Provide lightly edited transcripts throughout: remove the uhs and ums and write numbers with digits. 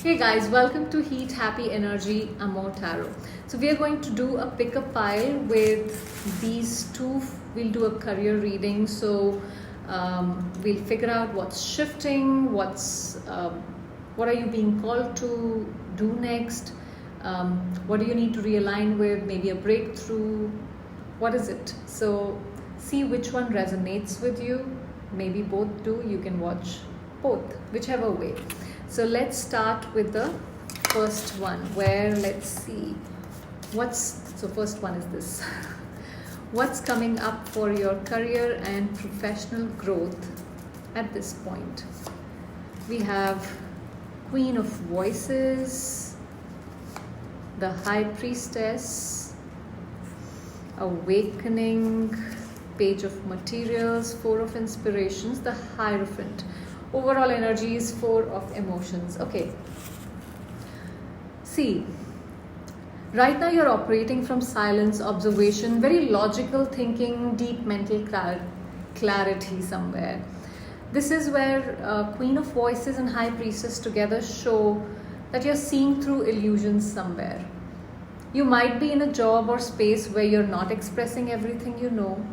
Hey guys, welcome to Heat Happy Energy Amor Tarot. So we are going to do a pick-up pile with these two. We'll do a career reading. So we'll figure out what's shifting, what are you being called to do next, what do you need to realign with, maybe a breakthrough, what is it? So see which one resonates with you. Maybe both do. You can watch both, whichever way. So let's start with the first one, where let's see so first one is this. What's coming up for your career and professional growth at this point? We have Queen of Voices, the High Priestess, Awakening, Page of Materials, Four of Inspirations, the Hierophant. Overall energy is Four of Emotions. Okay. See, right now you're operating from silence, observation, very logical thinking, deep mental clarity somewhere. This is where Queen of Voices and High Priestess together show that you're seeing through illusions somewhere. You might be in a job or space where you're not expressing everything you know.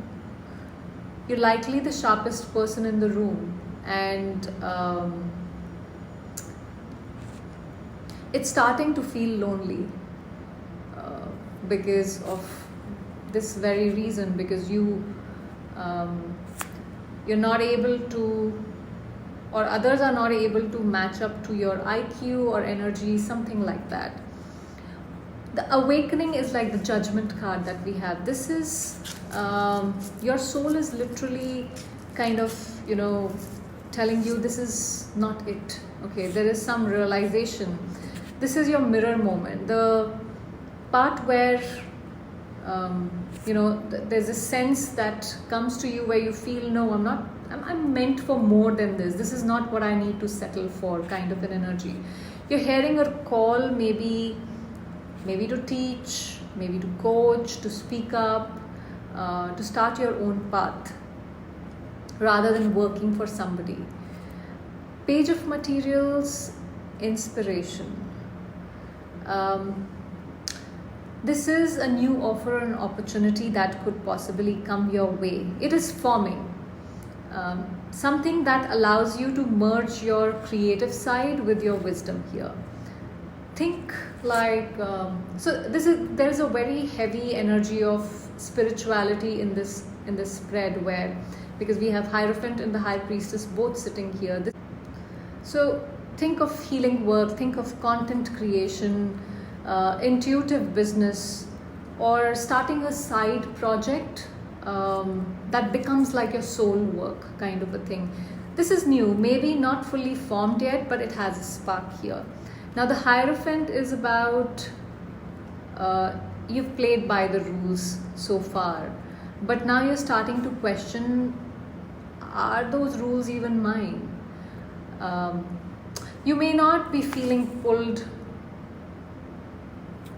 You're likely the sharpest person in the room. And it's starting to feel lonely because of this very reason, because you're not able to, or others are not able to match up to your IQ or energy, something like that. The Awakening is like the Judgment card that we have. This is your soul is literally kind of, telling you this is not it. Okay, there is some realization. This is your mirror moment, the part where there's a sense that comes to you where you feel, no, I'm meant for more than this. This is not what I need to settle for, kind of an energy. You're hearing a call, maybe to teach, maybe to coach, to speak up, to start your own path, rather than working for somebody. Page of Materials, Inspiration. This is a new offer, an opportunity that could possibly come your way. It is forming. Something that allows you to merge your creative side with your wisdom here. Think like, there is a very heavy energy of spirituality in this spread, where, because we have Hierophant and the High Priestess both sitting here. So think of healing work, think of content creation, intuitive business, or starting a side project that becomes like your soul work, kind of a thing. This is new, maybe not fully formed yet, but it has a spark here. Now the Hierophant is about, you've played by the rules so far, but now you're starting to question, are those rules even mine? You may not be feeling pulled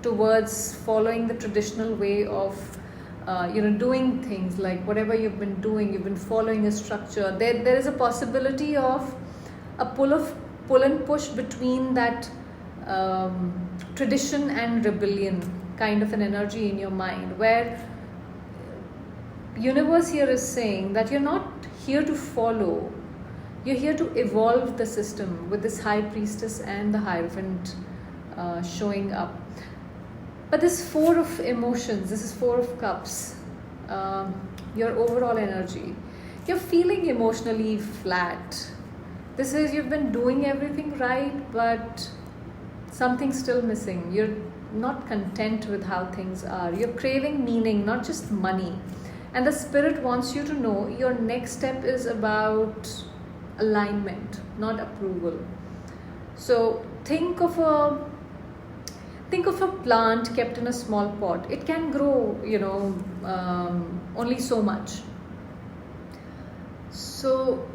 towards following the traditional way of doing things, like whatever you've been doing, you've been following a structure. There is a possibility of a pull and push between that tradition and rebellion, kind of an energy in your mind, where universe here is saying that you're not here to follow, you're here to evolve the system, with this High Priestess and the Hierophant showing up. But this Four of Emotions, this is Four of Cups, your overall energy. You're feeling emotionally flat. This is, you've been doing everything right, but something's still missing. You're not content with how things are. You're craving meaning, not just money. And the Spirit wants you to know your next step is about alignment, not approval. So think of a plant kept in a small pot. It can grow, only so much. So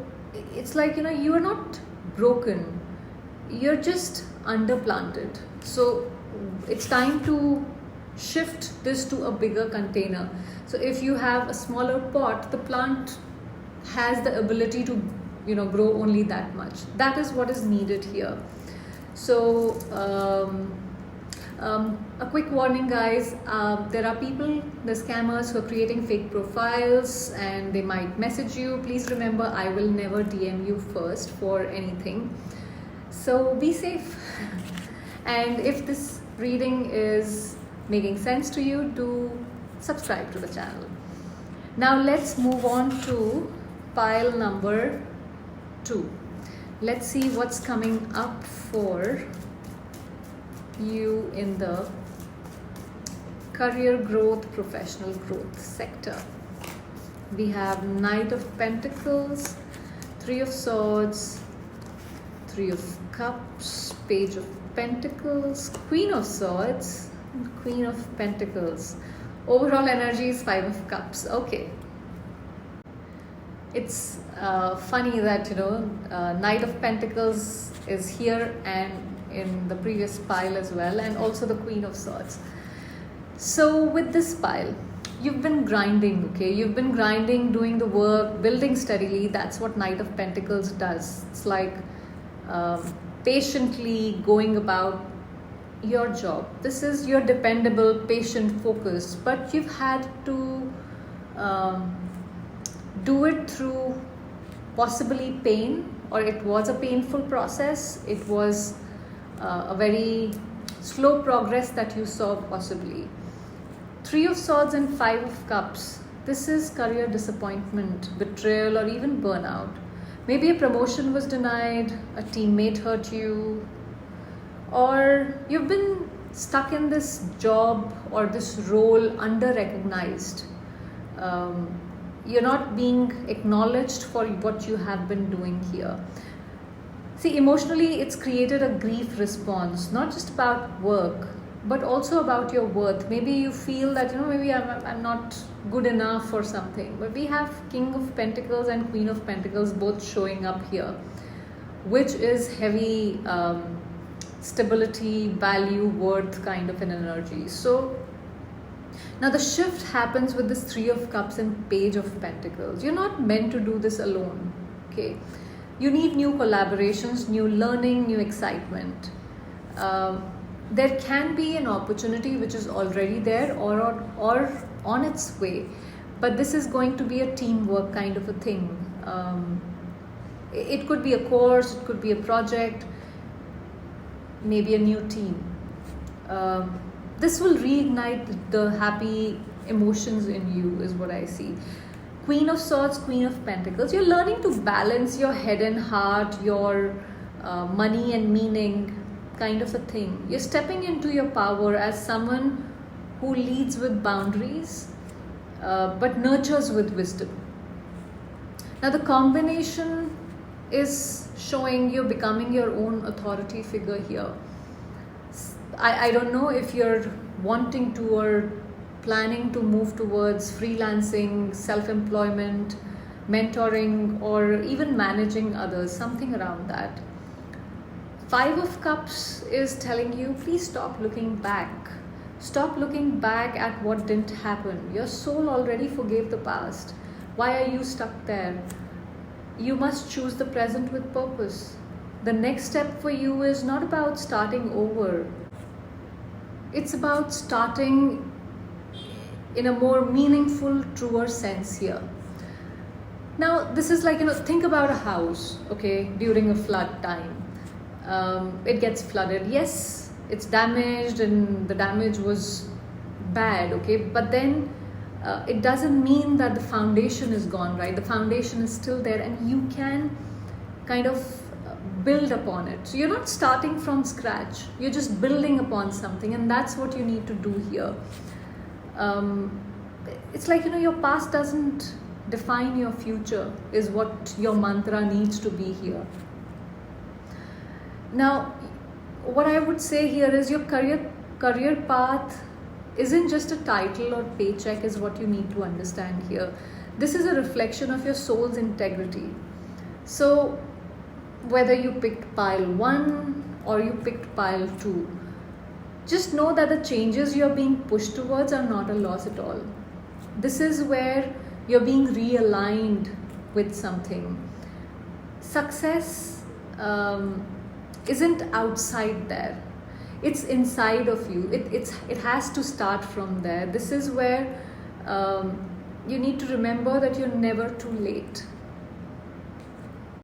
it's like, you are not broken. You're just underplanted. So it's time to shift this to a bigger container. So if you have a smaller pot, the plant has the ability to grow only that much. That is what is needed here. So a quick warning, guys. There are people, the scammers, who are creating fake profiles and they might message you. Please remember, I will never DM you first for anything. So be safe. And if this reading is making sense to you, do subscribe to the channel. Now let's move on to pile number 2. Let's see what's coming up for you in the career growth, professional growth sector. We have Knight of Pentacles, 3 of Swords, 3 of Cups, Page of Pentacles, Queen of Swords, and Queen of Pentacles. Overall energy is 5 of Cups. Okay. It's funny that, Knight of Pentacles is here and in the previous pile as well, and also the Queen of Swords. So with this pile, you've been grinding, okay? You've been grinding, doing the work, building steadily. That's what Knight of Pentacles does. It's like patiently going about your job. This is your dependable, patient focus, but you've had to do it through possibly pain, or it was a painful process. It was a very slow progress that you saw possibly. 3 of Swords and 5 of Cups. This is career disappointment, betrayal, or even burnout. Maybe a promotion was denied, a teammate hurt you, or you've been stuck in this job or this role under-recognized. You're not being acknowledged for what you have been doing here. See, emotionally, it's created a grief response, not just about work, but also about your worth. Maybe you feel that, maybe I'm not good enough or something. But we have King of Pentacles and Queen of Pentacles both showing up here, which is heavy stability, value, worth kind of an energy. So now the shift happens with this 3 of Cups and Page of Pentacles. You're not meant to do this alone, okay? You need new collaborations, new learning, new excitement. There can be an opportunity which is already there or on its way, but this is going to be a teamwork kind of a thing. It could be a course, it could be a project, maybe a new team. This will reignite the happy emotions in you, is what I see. Queen of Swords, Queen of Pentacles. You're learning to balance your head and heart, your money and meaning kind of a thing. You're stepping into your power as someone who leads with boundaries, but nurtures with wisdom. Now the combination is showing you're becoming your own authority figure here. I don't know if you're wanting to or planning to move towards freelancing, self-employment, mentoring, or even managing others, something around that. 5 of Cups is telling you, please stop looking back. Stop looking back at what didn't happen. Your soul already forgave the past. Why are you stuck there? You must choose the present with purpose. The next step for you is not about starting over. It's about starting in a more meaningful, truer sense here. Now, this is like, think about a house, okay, during a flood time. It gets flooded. Yes, it's damaged and the damage was bad, okay, but then it doesn't mean that the foundation is gone, right? The foundation is still there and you can kind of build upon it. So you're not starting from scratch, you're just building upon something, and that's what you need to do here. It's like, your past doesn't define your future, is what your mantra needs to be here. Now, what I would say here is your career path isn't just a title or paycheck, is what you need to understand here. This is a reflection of your soul's integrity. So whether you picked pile 1 or you picked pile 2, just know that the changes you're being pushed towards are not a loss at all. This is where you're being realigned with something. Success isn't outside there. It's inside of you. It has to start from there. This is where you need to remember that you're never too late.